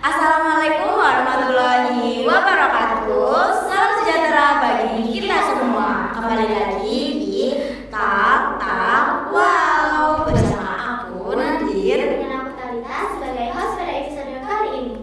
Assalamualaikum warahmatullahi wabarakatuh. Salam sejahtera bagi kita semua. Kembali lagi di Tak Tak Wow bersama aku Nadir Dengan aku Talita sebagai host pada episode kali ini.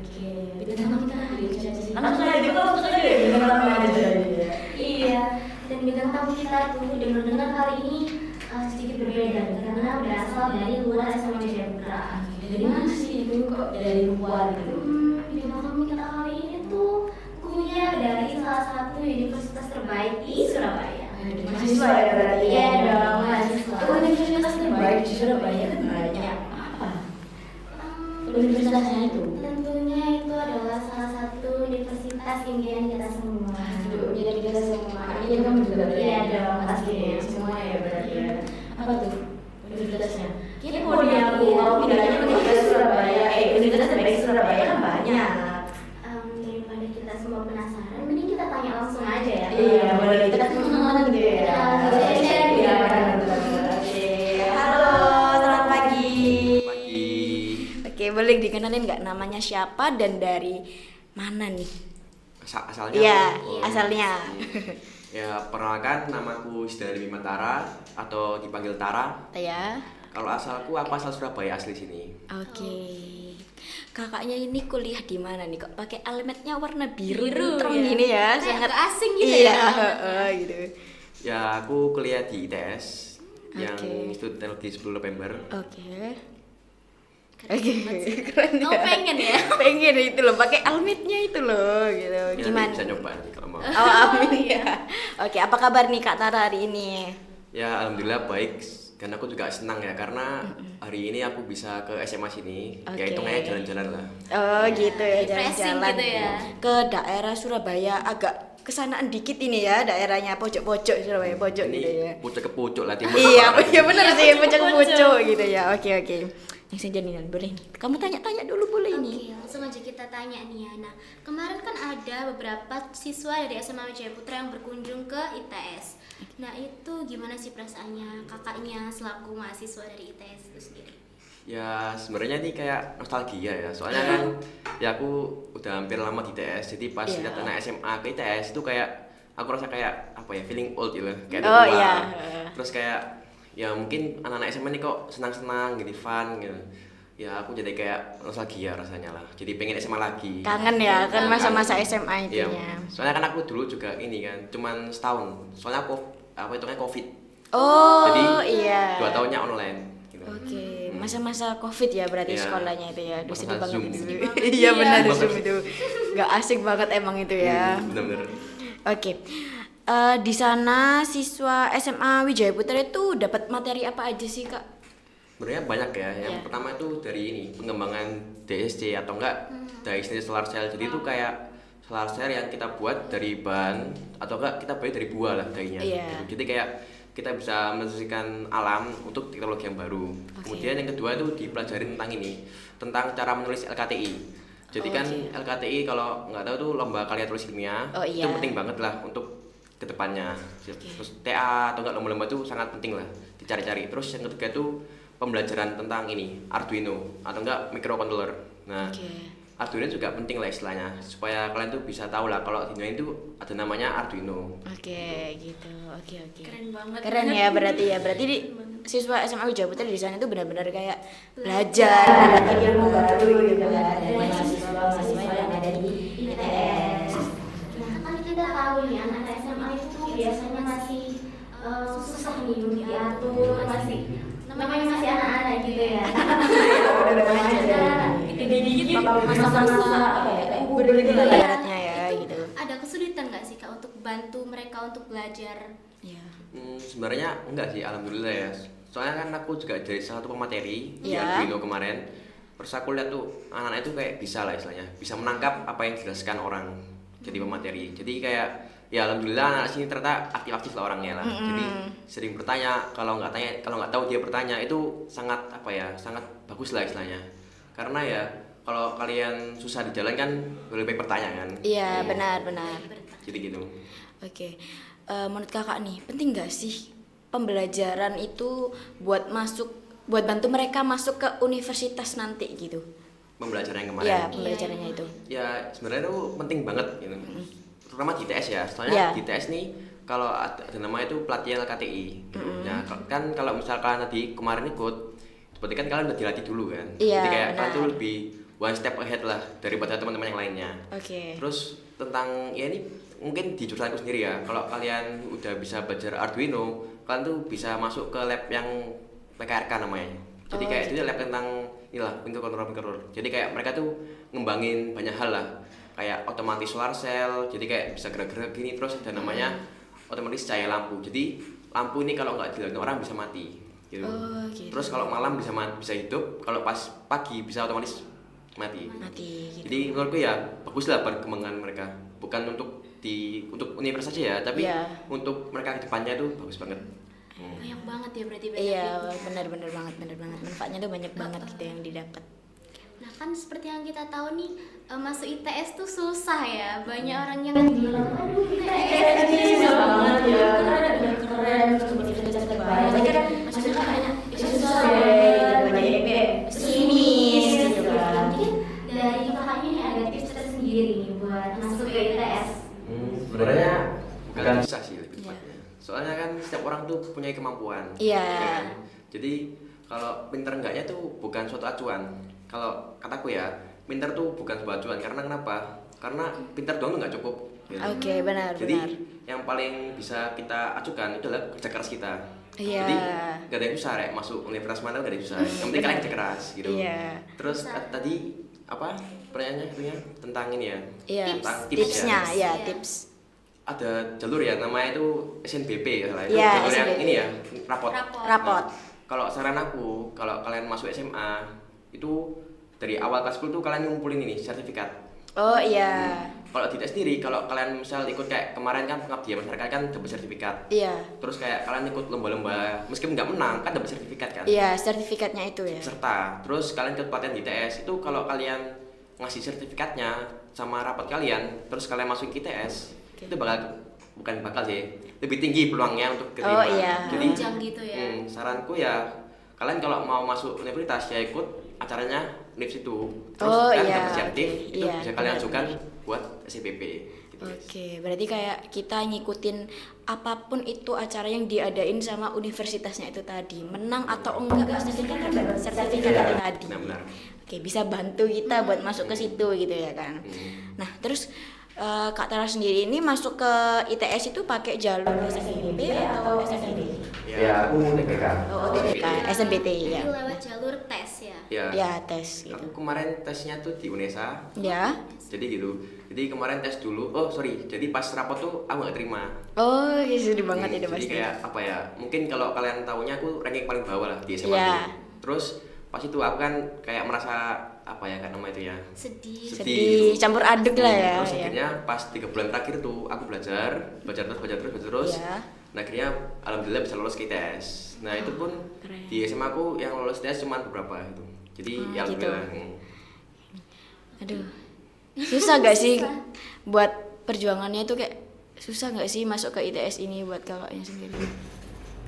Oke, bintang tamu kita hari ini siapa sih? Langsung aja, bintang tamu aja. Iya, dan bintang tamu kita tuh dengar kali ini sedikit berbeda karena berasal dari luar SMA Jayapura. Dari mana sih itu kok dari luar gitu? Bintang tamu kita kali ini tuh punya dari salah satu universitas terbaik di Surabaya. Mahasiswa ya berarti? Iya dong, mahasiswa. Universitas terbaik di Surabaya kan banyak. Apa? Universitasnya itu? Tentunya itu adalah salah satu universitas impian kita semua. Jadi kita semua. Ini kamu juga berarti? Iya dong, Pastinya pastinya. semua ya berarti ya. Apa tuh universitasnya? Kepo nih aku pindahnya Universitas Surabaya. Universitas terbaik Surabaya kan banyak. Daripada kita semua penasaran, mending kita tanya langsung aja ya. Iya, boleh kita kan teman gitu ya. Kita langsung aja share Iya, ya. benar. Oke. Halo, selamat pagi. Pagi. Oke, boleh dikenalin nggak namanya siapa dan dari mana nih? Asalnya? Iya, Oh, asalnya. Ya, perkenalkan namaku Sidari Bimantara atau dipanggil Tara. Ya. Kalau asalku aku asal Surabaya asli sini. Oke. Kakaknya ini kuliah di mana nih? Kok pakai almetnya warna biru, Biru, terang ya. gini ya? Kayak Sangat agak asing gitu iya, ya. gitu. Ya, aku kuliah di ITS yang Oke. Institut Teknologi 10 November. Oke. Keren Oke, banget sih. keren ya. Kamu pengen ya? Pengen itu loh, pakai almetnya itu loh, gitu. Ya, Gimana? nanti bisa nyoba nanti kalau mau. Oh, amin ya. Oke, apa kabar nih Kak Tara hari ini? Ya, alhamdulillah baik. Dan aku juga senang ya karena hari ini aku bisa ke SMA sini. Oke. Ya hitungnya jalan-jalan lah. Oh, gitu ya, Refreshing jalan-jalan. gitu ya. Ke daerah Surabaya agak kesanaan dikit ini ya, daerahnya pojok-pojok Surabaya, pojok gitu ya. Ini pucuk ke pucuk lah timur. Iya, ke barat. iya benar Iya, sih, pojok-pojok. pojok-pojok gitu ya. Oke, oke. Langsung jadi nih, boleh nih. Kamu tanya-tanya dulu boleh ini. Oke, langsung aja kita tanya nih ya. Nah, kemarin kan ada beberapa siswa dari SMA Wijayaputra yang berkunjung ke ITS. Nah, itu gimana sih perasaannya kakaknya selaku mahasiswa dari ITS itu sendiri? Ya sebenarnya ini kayak nostalgia ya, soalnya kan ya aku udah hampir lama di ITS, jadi pas Iya. lihat anak SMA ke ITS itu kayak aku rasa kayak apa ya, feeling old gitu, kayak Oh, udah tua. iya. Terus kayak ya mungkin anak-anak SMA ini kok senang-senang gitu, fun gitu. Ya aku jadi kayak nostalgia rasanya lah, jadi pengen SMA lagi. Kangen ya, kan masa-masa SMA Iya, itunya. soalnya kan aku dulu juga ini kan, cuman setahun, soalnya aku apa hitungnya COVID, Oh, jadi iya. 2 tahunnya online. Gitu. Oke, masa-masa Covid ya berarti Iya. sekolahnya itu ya. Aduh, Masa sedih banget Zoom. itu. Sedih banget. Iya benar Iya. Zoom itu. Gak asik banget emang itu ya. Bener-bener. Oke. Di sana siswa SMA Wijayaputra itu dapat materi apa aja sih, Kak? Sebenarnya banyak ya. Yang Iya. pertama itu dari ini pengembangan DSC atau enggak diagnostic solar cell. Jadi itu kayak solar cell yang kita buat dari bahan atau enggak kita buat dari buah lah dainya. Iya. Jadi kayak kita bisa mensucikan alam untuk teknologi yang baru. Oke. Kemudian yang kedua itu dipelajari tentang ini, tentang cara menulis LKTI. Jadi kan Oke. LKTI kalau nggak tahu tuh lomba karya tulis ilmiah, Oh, itu iya. penting banget lah untuk kedepannya. Terus TA atau enggak lomba-lomba itu sangat penting lah dicari-cari. Terus yang ketiga itu pembelajaran tentang ini Arduino atau enggak microcontroller. Nah, Oke. Arduino juga penting lah istilahnya supaya kalian tuh bisa tahu lah kalau di dunia itu ada namanya Arduino. Oke, gitu. Oke, oke. Keren banget. Keren ya berarti ya. Berarti di siswa SMA Wijayaputra di sana itu benar-benar kayak belajar, mendapatkan ilmu baru gitu kan dari mahasiswa-mahasiswa yang ada di ITS. Nah, kan kita tahu nih anak SMA itu biasanya masih susah nih untuk diatur, masih namanya masih anak-anak gitu ya. Dikit-dikit masa-masa apa ya, kayak berdua gitu lah ibaratnya ya gitu. Ada kesulitan nggak sih Kak untuk bantu mereka untuk belajar? Iya. Sebenarnya enggak sih, alhamdulillah ya. Soalnya kan aku juga dari salah satu pemateri di Iya. Arduino kemarin. Terus aku lihat tuh anak-anak itu kayak bisa lah istilahnya, bisa menangkap apa yang dijelaskan orang jadi pemateri. Jadi kayak ya alhamdulillah anak sini ternyata aktif-aktif lah orangnya lah. Jadi sering bertanya, kalau nggak tahu dia bertanya itu sangat apa ya, sangat bagus lah istilahnya. Karena ya kalau kalian susah di jalan kan lebih baik bertanya kan. Iya, benar-benar. Jadi gitu. Oke. Menurut Kakak nih, penting nggak sih pembelajaran itu buat bantu mereka masuk ke universitas nanti gitu? pembelajaran yang kemarin. Iya, pembelajarannya itu. Ya sebenarnya itu penting banget gitu. Terutama di ITS ya. Soalnya Iya. di ITS nih kalau ada nama itu pelatihan LKTI. Gitu. Ya kan kalau misalkan tadi kemarin ikut, berarti kan kalian udah dilatih dulu kan. Iya, Jadi kayak benar. kalian tuh lebih one step ahead lah daripada teman-teman yang lainnya. Oke. Terus tentang ya ini mungkin di jurusanku sendiri ya. Kalau kalian udah bisa belajar Arduino, kalian tuh bisa masuk ke lab yang PKRK namanya. Jadi Oh, kayak itu lab tentang inilah microcontroller. Jadi kayak mereka tuh ngembangin banyak hal lah. Kayak otomatis solar cell, jadi kayak bisa gerak-gerak gini, terus ada namanya otomatis cahaya lampu. Jadi lampu ini kalau nggak dilakukan orang bisa mati. Gitu. Oh, gitu. Terus kalau malam bisa hidup, kalau pas pagi bisa otomatis mati. Mati gitu. Jadi menurutku ya bagus lah perkembangan mereka. Bukan untuk universitas saja ya, tapi Iya. untuk mereka ke depannya itu bagus banget. Banyak banget ya berarti Iya, benefitnya. benar banget. Manfaatnya tuh banyak banget gitu yang didapat. Nah kan seperti yang kita tahu nih, masuk ITS tuh susah ya. Banyak orang yang bilang, aduh ITS ini susah banget ya. Keren, terus universitas terbaik. Tapi kan maksudnya kayak susah ya, banyak IP pesimis gitu kan. Mungkin dari kakaknya nih ada tips tersendiri nih buat masuk ke ITS. Sebenarnya bukan susah sih lebih Iya. tepatnya. Soalnya kan setiap orang tuh punya kemampuan. Iya. Ya kan? Jadi kalau pinter enggaknya tuh bukan suatu acuan. Kalau kataku ya, pinter tuh bukan sebuah acuan. Karena kenapa? Karena pinter doang tuh nggak cukup. gitu. Oke, benar. Jadi yang paling bisa kita acukan itu adalah kerja keras kita. Iya. Jadi gak ada yang susah ya masuk universitas mana gak ada yang susah. Yang penting kalian kerja keras gitu. Iya. Terus tadi apa pertanyaannya itunya tentang ini ya? Iya. Tentang Tipsnya, ya, Iya. tips. Ada jalur ya namanya itu SNBP ya salah itu Iya, jalur yang SNBP. ini ya rapot. Rapot. Kalau saran aku kalau kalian masuk SMA itu dari awal kelas 10 tuh kalian ngumpulin ini sertifikat. Oh iya. Kalau tidak sendiri kalau kalian misal ikut kayak kemarin kan pengabdian masyarakat kan dapat sertifikat. Iya. Terus kayak kalian ikut lomba-lomba meskipun nggak menang kan dapat sertifikat kan. Iya, sertifikatnya itu ya. Serta terus kalian ikut pelatihan di ITS itu kalau kalian ngasih sertifikatnya sama rapot kalian terus kalian masuk ke ITS itu bukan bakal sih lebih tinggi peluangnya untuk Oh, keterima. iya. Jadi Jenjang gitu ya. saranku ya kalian kalau mau masuk universitas ya ikut acaranya NIPS itu terus Oh, kan iya, dapat sertif oke. itu Iya, bisa kalian benar, ajukan benar. buat SCPP gitu. Oke, berarti kayak kita ngikutin apapun itu acara yang diadain sama universitasnya itu tadi, menang atau enggak pasti kan dapat sertifikat Iya, itu tadi. benar-benar. Oke, bisa bantu kita buat masuk ke situ gitu ya kan. Nah, terus Kak Tara sendiri ini masuk ke ITS itu pakai jalur SNBP atau SNBT? Ya, aku TBK. Oh, UTBK, SNBT ya. Itu lewat jalur tes ya. Ya, Ya, tes gitu. aku kemarin tesnya tuh di UNESA. Ya. Jadi gitu. Jadi kemarin tes dulu. Oh, sorry. Jadi pas rapot tuh aku nggak terima. Oh, ya sedih banget itu Jadi pasti. kayak apa ya? Mungkin kalau kalian tahunya aku ranking paling bawah lah di SMA Iya. dulu. Terus pas itu aku kan kayak merasa apa ya kan nama itu ya? Sedih. Sedih, campur aduk lah ya. Terus ya. akhirnya pas 3 bulan terakhir tuh aku belajar terus. Iya. Nah akhirnya alhamdulillah bisa lolos ke ITS. Nah itu pun keren. di SMA aku yang lolos ITS cuma beberapa itu. Jadi ya gitu. alhamdulillah. Aduh, susah gak sih buat perjuangannya itu kayak susah gak sih masuk ke ITS ini buat kakaknya sendiri?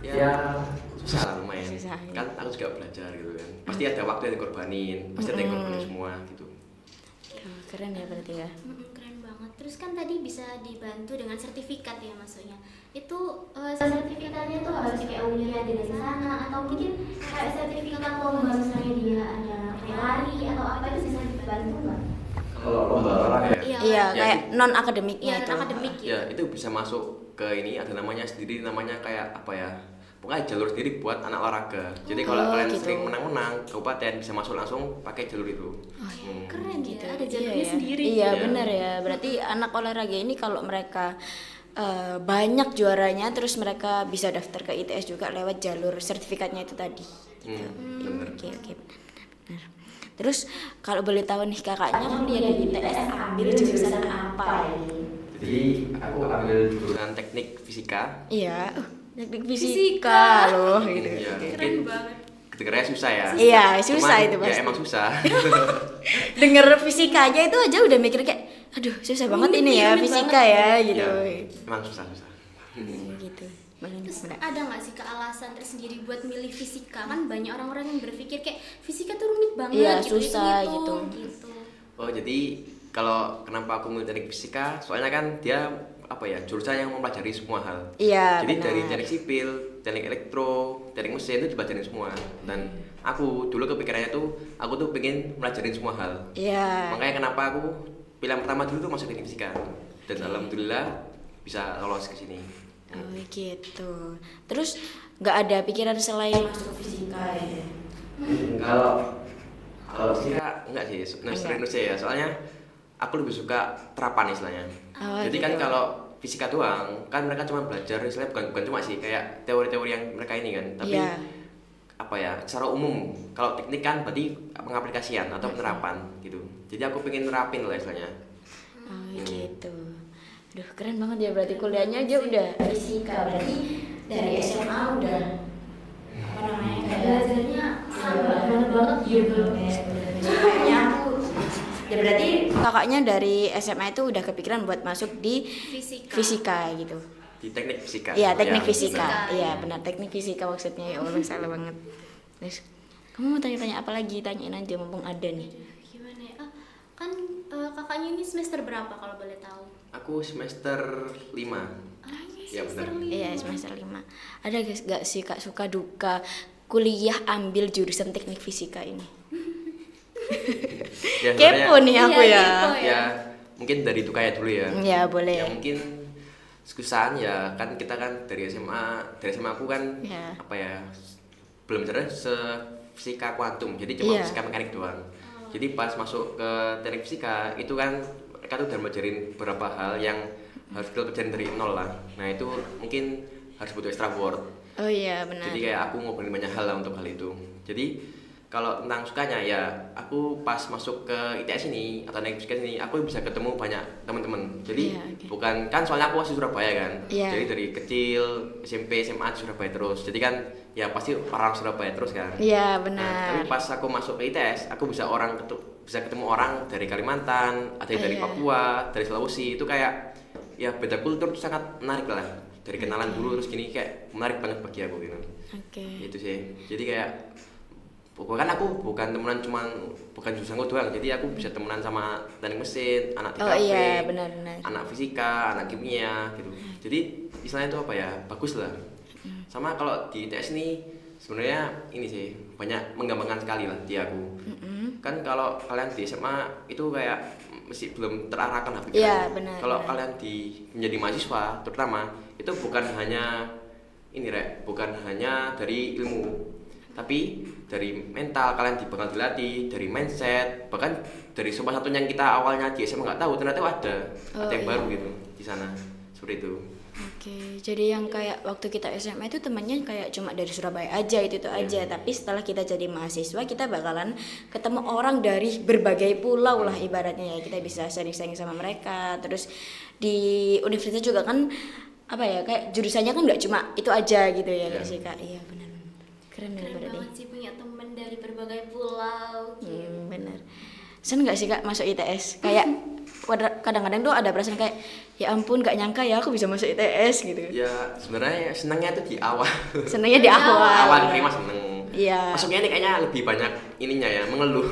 Ya susah lah lumayan. Susah, ya. Kan aku juga belajar gitu kan. Pasti ada waktu yang dikorbanin, pasti ada yang dikorbanin semua gitu. Aduh, keren ya berarti ya. Keren banget. Terus kan tadi bisa dibantu dengan sertifikat ya maksudnya. Itu sertifikatnya tuh harus kayak ujian dari sana atau mungkin kayak sertifikat lomba misalnya dia ada kayak lari atau apa itu bisa dibantu nggak? Kalau lomba olahraga ya. Iya, Ya, kayak non akademiknya Iya, itu. akademik gitu. Ya itu bisa masuk ke ini ada namanya sendiri namanya kayak apa ya? Pokoknya jalur sendiri buat anak olahraga. Jadi kalau Oh, kalian gitu. sering menang-menang kabupaten bisa masuk langsung pakai jalur itu. Keren Gitu. ya, ada Iya jalurnya ya. sendiri. Iya, Iya. benar ya. Berarti anak olahraga ini kalau mereka banyak juaranya terus mereka bisa daftar ke ITS juga lewat jalur sertifikatnya itu tadi. Gitu. Bener. Oke, benar. Terus kalau boleh tahu nih kakaknya kuliah di ITS ambil jurusan apa ini? Jadi aku ambil jurusan teknik fisika. Iya, teknik fisika loh gitu. Ya, Oke. mungkin kedengarannya susah ya. Iya, susah Cuman, itu pasti. Ya emang susah. Denger fisika aja itu aja udah mikir kayak aduh susah banget ini ya Rumit fisika ya gitu. Ya, emang susah. Gitu. Terus ada nggak sih alasan tersendiri buat milih fisika? Kan banyak orang-orang yang berpikir kayak fisika tuh rumit banget Iya, gitu, susah hitung-hitung, gitu. gitu. Oh jadi kalau kenapa aku milih teknik fisika? Soalnya kan dia apa ya, jurusan yang mempelajari semua hal. Iya, Jadi benar. dari teknik sipil, teknik elektro, teknik mesin itu dipelajarin semua. Dan aku dulu kepikirannya tuh aku tuh pengen melajarin semua hal. Iya. Makanya kenapa aku pilihan pertama dulu tuh masuk teknik fisika. Dan alhamdulillah bisa lolos ke sini. Oh gitu. Terus nggak ada pikiran selain masuk fisika ya? Kalau kalau fisika enggak sih, serius ya. Soalnya aku lebih suka terapan istilahnya. Oh, Jadi gitu. kan kalau fisika doang, kan mereka cuma belajar istilahnya bukan cuma sih kayak teori-teori yang mereka ini kan, tapi Iya. apa ya, secara umum. Kalau teknik kan berarti pengaplikasian atau penerapan gitu. Jadi aku pengen nerapin lah istilahnya. Oh gitu. Aduh keren banget ya, berarti kuliahnya aja udah fisika, berarti dari SMA udah apa namanya kayak Belajarnya banget banget gitu. Kayaknya aku ya berarti kakaknya dari SMA itu udah kepikiran buat masuk di fisika gitu. Di teknik fisika. Iya teknik Ya, fisika, benar. iya benar teknik fisika maksudnya, ya Allah salah banget. Terus kamu mau tanya-tanya apa lagi, tanyain aja mumpung ada nih. Gimana ya? Kan kakaknya ini semester berapa kalau boleh tahu? Aku semester 5. Iya, Semester benar. 5. Iya semester 5. Ada gak sih kak suka duka kuliah ambil jurusan teknik fisika ini? Ya, Kepo nih aku Iya, ya. kepo. Ya, mungkin dari itu kayak dulu ya. Ya boleh. Ya mungkin kesusahan ya kan, kita kan dari SMA aku kan Ya. apa ya, belum belajar fisika kuantum, jadi cuma Iya. fisika mekanik doang. Jadi pas masuk ke teknik fisika itu kan mereka tuh udah ngajarin beberapa hal yang harus kita pelajarin dari nol lah. Nah itu mungkin harus butuh extra word. Oh iya benar. Jadi kayak aku ngobrolin banyak hal lah untuk hal itu. Jadi kalau tentang sukanya ya, aku pas masuk ke ITS ini atau teknik fisika ini, aku bisa ketemu banyak teman-teman. Jadi Iya, oke. bukan kan, soalnya aku asli Surabaya kan. Iya. Jadi dari kecil SMP SMA di Surabaya terus. Jadi kan ya pasti orang Surabaya terus kan. Iya Nah, benar. tapi pas aku masuk ke ITS, aku bisa ketemu orang dari Kalimantan, ada yang dari Iya. Papua, dari Sulawesi. Itu kayak ya beda kultur tuh sangat menarik lah. Dari kenalan dulu terus gini kayak menarik banget bagi aku gitu. Oke. Itu sih. Jadi kayak kan aku bukan temenan bukan jurusanku doang. Jadi aku bisa temenan sama teknik mesin, anak Oh TKP, iya benar-benar. anak fisika, anak kimia gitu. Jadi istilahnya itu apa ya? Bagus lah. Sama kalau di ITS ini sebenarnya ini sih banyak menggampangkan sekali lah di aku. Kan kalau kalian di SMA itu kayak masih belum terarahkan pikirannya. Iya, benar, Kalau benar. kalian menjadi mahasiswa terutama itu bukan hanya bukan hanya dari ilmu, tapi dari mental kalian bakal dilatih, dari mindset, bahkan dari semua satu yang kita awalnya di SMA nggak tahu ternyata ada yang iya. baru gitu di sana, seperti itu. Oke, jadi yang kayak waktu kita SMA itu temannya kayak cuma dari Surabaya aja itu aja. Tapi setelah kita jadi mahasiswa kita bakalan ketemu orang dari berbagai pulau lah ibaratnya ya. Kita bisa sharing-sharing sama mereka. Terus di universitas juga kan apa ya kayak jurusannya kan nggak cuma itu aja gitu ya Iya. nggak sih kak? Iya benar. Keren ya Keren berarti. banget sih punya temen dari berbagai pulau. Bener. Seneng gak sih kak masuk ITS? Kayak kadang-kadang tuh ada perasaan kayak ya ampun gak nyangka ya aku bisa masuk ITS gitu. Ya sebenarnya senangnya itu di awal. Senengnya di awal. Awal terima seneng. Iya. Masuknya ini kayaknya lebih banyak ininya ya, mengeluh.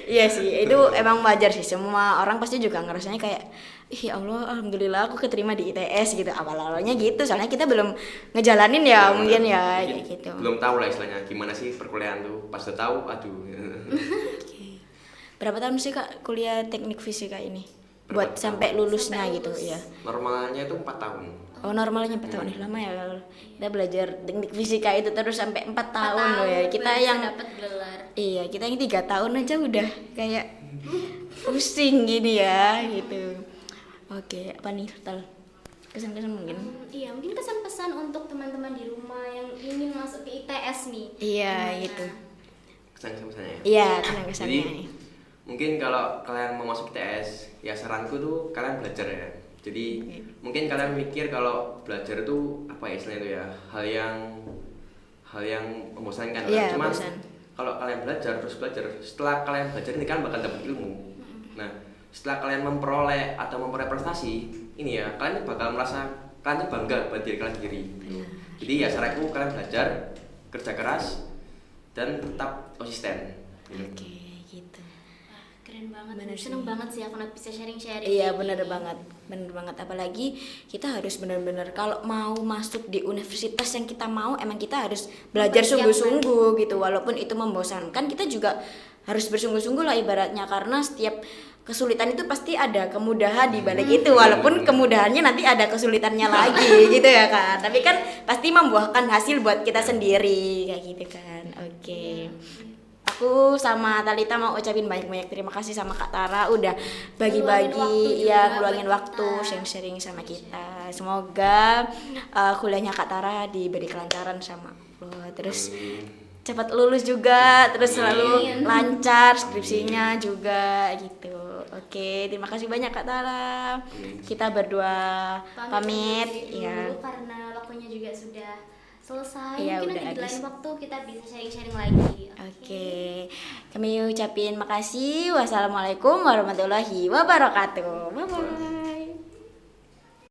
Iya sih, itu emang wajar sih. Semua orang pasti juga ngerasanya kayak ih ya Allah, alhamdulillah aku keterima di ITS gitu. Awal-awalnya gitu, soalnya kita belum ngejalanin ya, mungkin ya Mungkin kayak gitu. belum tahu lah istilahnya gimana sih perkuliahan tuh. Pas udah tahu, aduh. Oke. Berapa tahun sih kak kuliah teknik fisika ini? Berapa Buat sampai lulusnya Sampai gitu lulus. ya. Normalnya itu 4 tahun. Oh normalnya 4 tahun, lama ya. Kita belajar teknik fisika itu terus sampai 4 tahun loh ya. Kita yang dapat gelar. iya kita yang 3 tahun aja udah kayak pusing gini ya gitu. Oke, apa nih Tal? Kesan-kesan mungkin? Iya, mungkin kesan-pesan untuk teman-teman di rumah yang ingin masuk ke ITS nih. Iya Gimana? gitu. Kesan-kesannya ya. Iya kesan-kesannya Jadi nih. mungkin kalau kalian mau masuk ITS, ya saranku tuh kalian belajar ya. Jadi mungkin kalian mikir kalau belajar itu apa ya istilahnya itu ya, hal yang membosankan. Iya, Cuman bosan. kalau kalian belajar terus belajar, setelah kalian belajar ini kan bakal dapat ilmu. Nah, setelah kalian memperoleh prestasi, ini ya kalian bakal merasa kalian tuh bangga buat diri kalian sendiri gitu. Jadi ya saranku kalian belajar, kerja keras, dan tetap konsisten gitu. Oke, gitu. Wah, keren banget. Bener sih. Seneng banget sih aku bisa sharing-sharing. Iya, kayak bener gini. banget. Apalagi kita harus benar-benar kalau mau masuk di universitas yang kita mau, emang kita harus belajar Mempersiapkan. sungguh-sungguh gitu. Walaupun itu membosankan, kita juga harus bersungguh-sungguh lah ibaratnya, karena setiap kesulitan itu pasti ada kemudahan di balik itu, walaupun kemudahannya nanti ada kesulitannya lagi gitu ya kan. Tapi kan pasti membuahkan hasil buat kita sendiri kayak gitu kan. Oke. Aku sama Talita mau ucapin banyak-banyak terima kasih sama Kak Tara udah Ngeluangin waktu bagi-bagi juga ya, buat ngeluangin waktu kita. sharing-sharing sama kita. Semoga kuliahnya Kak Tara diberi kelancaran sama Allah. Terus cepat lulus juga, terus selalu Amin. lancar skripsinya juga gitu. Oke, terima kasih banyak Kak Tara. Kita berdua pamit diri ya. dulu karena waktunya juga sudah selesai. Iya, Mungkin udah nanti di habis. lain waktu kita bisa sharing-sharing lagi. Oke, kami ucapin makasih. Wassalamualaikum warahmatullahi wabarakatuh. Bye bye.